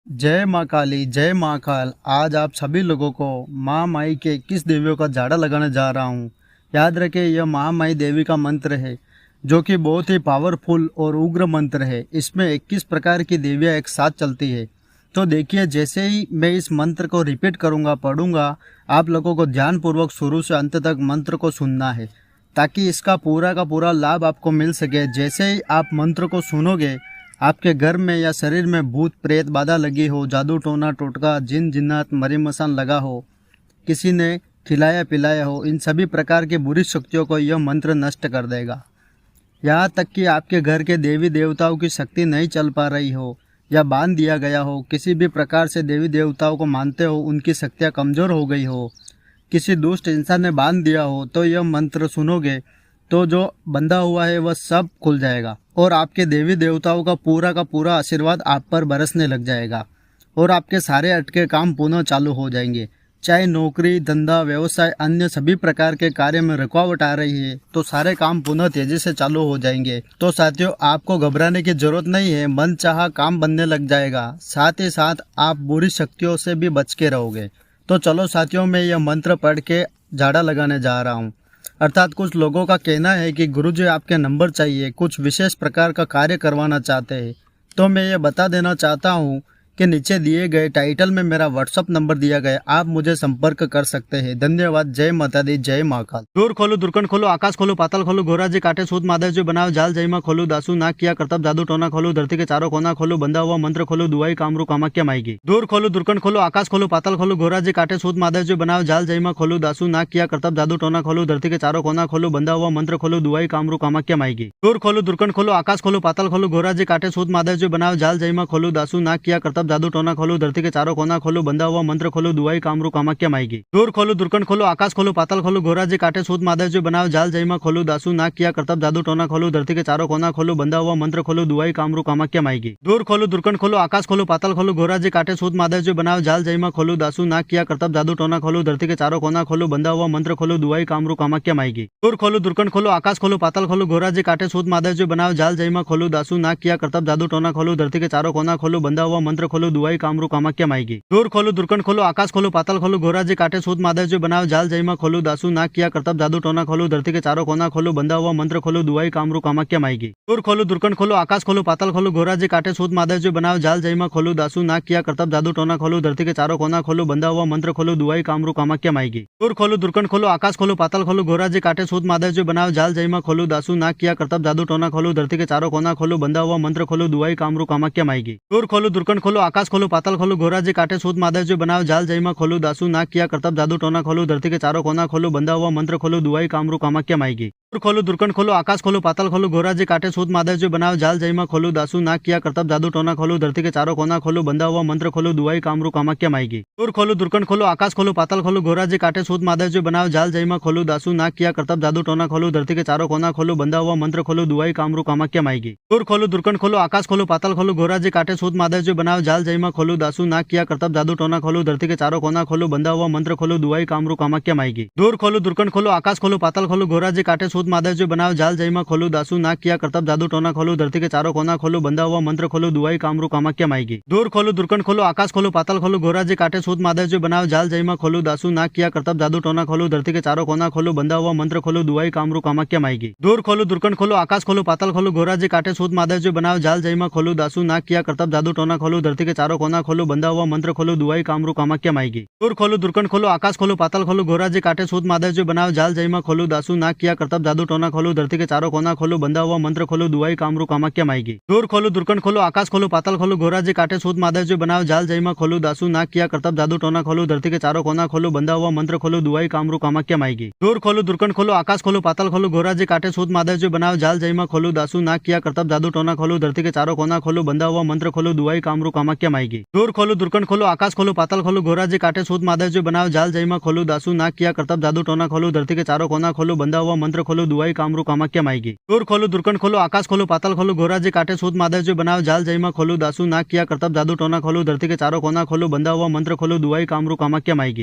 जय माँ काली, जय माँ काल। आज आप सभी लोगों को माँ माई के 21 देवियों का झाड़ा लगाने जा रहा हूँ। याद रखें, यह माँ माई देवी का मंत्र है जो कि बहुत ही पावरफुल और उग्र मंत्र है। इसमें 21 प्रकार की देवियाँ एक साथ चलती है। तो देखिए, जैसे ही मैं इस मंत्र को रिपीट करूँगा, पढ़ूंगा, आप लोगों को ध्यानपूर्वक शुरू से अंत तक मंत्र को सुनना है ताकि इसका पूरा का पूरा लाभ आपको मिल सके। जैसे ही आप मंत्र को सुनोगे, आपके घर में या शरीर में भूत प्रेत बाधा लगी हो, जादू टोना टोटका, जिन जिन्नात मरी मसान लगा हो, किसी ने खिलाया पिलाया हो, इन सभी प्रकार की बुरी शक्तियों को यह मंत्र नष्ट कर देगा। यहाँ तक कि आपके घर के देवी देवताओं की शक्ति नहीं चल पा रही हो या बांध दिया गया हो, किसी भी प्रकार से देवी देवताओं को मानते हो, उनकी शक्तियाँ कमज़ोर हो गई हो, किसी दुष्ट इंसान ने बांध दिया हो, तो यह मंत्र सुनोगे तो जो बंधा हुआ है वह सब खुल जाएगा और आपके देवी देवताओं का पूरा आशीर्वाद आप पर बरसने लग जाएगा और आपके सारे अटके काम पुनः चालू हो जाएंगे। चाहे नौकरी, धंधा, व्यवसाय, अन्य सभी प्रकार के कार्य में रुकावट आ रही है तो सारे काम पुनः तेजी से चालू हो जाएंगे। तो साथियों, आपको घबराने की जरूरत नहीं है, मन चाहा काम बनने लग जाएगा। साथ ही साथ आप बुरी शक्तियों से भी बच के रहोगे। तो चलो साथियों, मैं यह मंत्र पढ़ के झाड़ा लगाने जा रहा हूँ। अर्थात कुछ लोगों का कहना है कि गुरुजी आपके नंबर चाहिए, कुछ विशेष प्रकार का कार्य करवाना चाहते हैं। तो मैं ये बता देना चाहता हूँ कि नीचे दिए गए टाइटल में मेरा व्हाट्सअप नंबर दिया गया, आप मुझे संपर्क कर सकते हैं। धन्यवाद। जय माता दी, जय महाकाल। दूर खोलो, दुर्कन खोलो, आकाश खोलो, पाताल खोलो, घोरा जी काटे सूत माधव जो बनाओ जाल, जय माँ खोलो, दासू नाक किया करतब जादू टोना खोलो, धरती के चारों कोना खोलो, बंधा हुआ मंत्र खोलो, दुआई कामरू कामाख्या माएगी। दूर खोलो, दुर्कन खोलो, आकाश खोलो, पाताल खोलो, घोरा जी काटे सूत माधव जो बनाओ जाल, जय माँ खोलो, दासू नाक किया करतब जादू टोना खोलो, धरती के चारों कोना खोलो, बंधा हुआ मंत्र खोलो, दुआई कामरू कामाख्या माएगी। दूर खोलो, दुर्कन खोलो, आकाश खोलो, पाताल खोलो, घोरा जी काटे सूत माधव जो बनाओ जाल, जय माँ खोलो, दासू नाक किया करतब जादू टोना खोलो, धरती के चारों कोना खोलो, बंधा हुआ मंत्र खोलो, दुआई कामरू कामाख्या माएगी। दूर खोलो, दुर्कन खोलो, आकाश खोलो, पाताल खोलो, घोरा जी काटे सूत माधव जो बनाओ जाल, जय माँ खोलो, दासू नाक किया करतब जादू टोना खोलो, धरती के चारों कोना खोलो, बंधा हुआ मंत्र खोलो, दुआई कामरू कामाख्या माएगी। दूर खोलो, दुर्कन खोलो, आकाश खोलो, पाताल खोलो, घोरा जी काटे सूत माधव जो बनाओ जाल, जय माँ खोलो, दासू नाक किया करतब जादू टोना खोलो, धरती के चारों कोना खोलो, बंधा हुआ मंत्र खोलो, दुआई कामरू कामाख्या माएगी। दूर खोलो, दुर्कन खोलो, आकाश खोलो, पाताल खोलो, घोरा जी काटे सूत माधव जो बनाओ जाल, जय माँ खोलो, दासू नाक किया करतब जादू टोना खोलो, धरती के चारों कोना खोलो, बंधा हुआ मंत्र खोलो, दुआई कामरू कामाख्या माएगी। दूर खोलो, दुर्कन खोलो, आकाश खोलो, पाताल खोलो, घोरा जी काटे सूत माधव जो बनाओ जाल, जय माँ खोलो, दासू नाक किया करतब जादू टोना खोलो, धरती के चारों कोना खोलो, बंधा हुआ मंत्र खोलो, दुआई कामरू कामाख्या माएगी। दूर खोलो, दुर्कन खोलो, आकाश खोलो, पाताल खोलो, घोरा जी काटे सूत माधव जो बनाओ जाल, जय माँ खोलो, दासू नाक किया करतब जादू टोना खोलो, धरती के चारों कोना खोलो, बंधा हुआ मंत्र खोलो, दुआई कामरू कामाख्या माएगी। दूर खोलो, दुर्कन खोलो, आकाश खोलो, पाताल खोलो, घोरा जी काटे सूत माधव जो बनाओ जाल, जय माँ खोलो, दासू नाक किया करतब जादू टोना खोलो, धरती के चारों कोना खोलो, बंधा हुआ मंत्र खोलो, दुआई कामरू कामाख्या माएगी। दूर खोलो, दुर्कन खोलो, आकाश खोलो, पाताल खोलो, घोरा जी काटे सूत माधव जो बनाओ जाल, जय माँ खोलो, दासू नाक किया करतब जादू टोना खोलो, धरती के चारों कोना खोलो, बंधा हुआ मंत्र खोलो, दुआई कामरू कामाख्या माएगी। दूर खोलो, दुर्कन खोलो, आकाश खोलो, पाताल खोलो, घोरा जी काटे सूत माधव जो बनाओ जाल, जय माँ खोलो, दासू नाक किया करतब जादू टोना खोलो, धरती के चारों कोना खोलो, बंधा हुआ मंत्र खोलो, दुआई कामरू कामाख्या माएगी। दूर खोलो, दुर्कन खोलो, आकाश खोलो, पाताल खोलो, घोरा जी काटे सूत माधव जो बनाओ जाल, जय माँ खोलो, दासू नाक किया करतब जादू टोना खोलो, धरती के चारों कोना खोलो, बंधा हुआ मंत्र खोलो, दुआई कामरू कामाख्या माएगी। दूर खोलो, दुर्कन खोलो, आकाश खोलो, पाताल खोलो, घोरा जी काटे सूत माधव जो बनाओ जाल, जय माँ खोलो, दासू नाक किया करतब जादू टोना खोलो, धरती के चारों कोना खोलो, बंधा हुआ मंत्र खोलो, दुआई कामरू कामाख्या माएगी। दूर खोलो, दुर्कन खोलो, आकाश खोलो, पाताल खोलो, घोरा जी काटे सूत माधव जो बनाओ जाल, जय माँ खोलो, दासू नाक किया करतब जादू टोना खोलो, धरती के चारों कोना खोलो, बंधा हुआ मंत्र खोलो, दुआई कामरू कामाख्या माएगी। दूर खोलो, दुर्कन खोलो, आकाश खोलो, पाताल खोलो, घोरा जी काटे सूत माधव जो बनाओ जाल, जय माँ खोलो, दासू नाक किया करतब जादू टोना खोलो, धरती के चारों कोना खोलो, बंधा हुआ मंत्र खोलो, दुआई कामरू कामाख्या माएगी। दूर खोलो, दुर्कन खोलो, आकाश खोलो, पाताल खोलो, घोरा जी काटे सूत माधव जो बनाओ जाल, जय माँ खोलो, दासू नाक किया करतब जादू टोना खोलो, धरती के चारों कोना खोलो, बंधा हुआ मंत्र खोलो, दुआई कामरू कामाख्या माएगी। दूर खोलो, दुर्कन खोलो, आकाश खोलो, पाताल खोलो, घोरा जी काटे सूत माधव जो बनाओ जाल, जय माँ खोलो, दासू नाक किया करतब जादू टोना खोलो, धरती के चारों कोना खोलो, बंधा हुआ मंत्र खोलो, दुआई कामरू कामाख्या माएगी। दूर खोलो, दुर्कन खोलो, आकाश खोलो, पाताल खोलो, घोरा जी काटे सूत माधव जो बनाओ जाल, जय माँ खोलो, दासू नाक किया करतब जादू टोना खोलो, धरती के चारों कोना खोलो, बंधा हुआ मंत्र खोलो, दुआई कामरू कामाख्या माएगी। दूर खोलो, दुर्कन खोलो, आकाश खोलो, पाताल खोलो, घोरा जी काटे सूत माधव जो बनाओ जाल, जय माँ खोलो, दासू नाक किया करतब जादू टोना खोलो, धरती के चारों कोना खोलो, बंधा हुआ मंत्र खोलो, दुआई कामरू कामाख्या माएगी। दूर खोलो, दुर्कन खोलो, आकाश खोलो, पाताल खोलो, घोरा जी काटे सूत माधव जो बनाओ जाल, जय माँ खोलो, दासू नाक किया करतब जादू टोना खोलो, धरती के चारों कोना खोलो, बंधा हुआ मंत्र खोलो, दुआई कामरू कामाख्या माएगी। दूर खोलो, दुर्कन खोलो, आकाश खोलो, पाताल खोलो, घोरा जी काटे सूत माधव जो बनाओ जाल, जय माँ खोलो, दासू नाक किया करतब जादू टोना खोलो, धरती के चारों कोना खोलो, बंधा हुआ मंत्र खोलो, दुआई कामरू कामाख्या माएगी।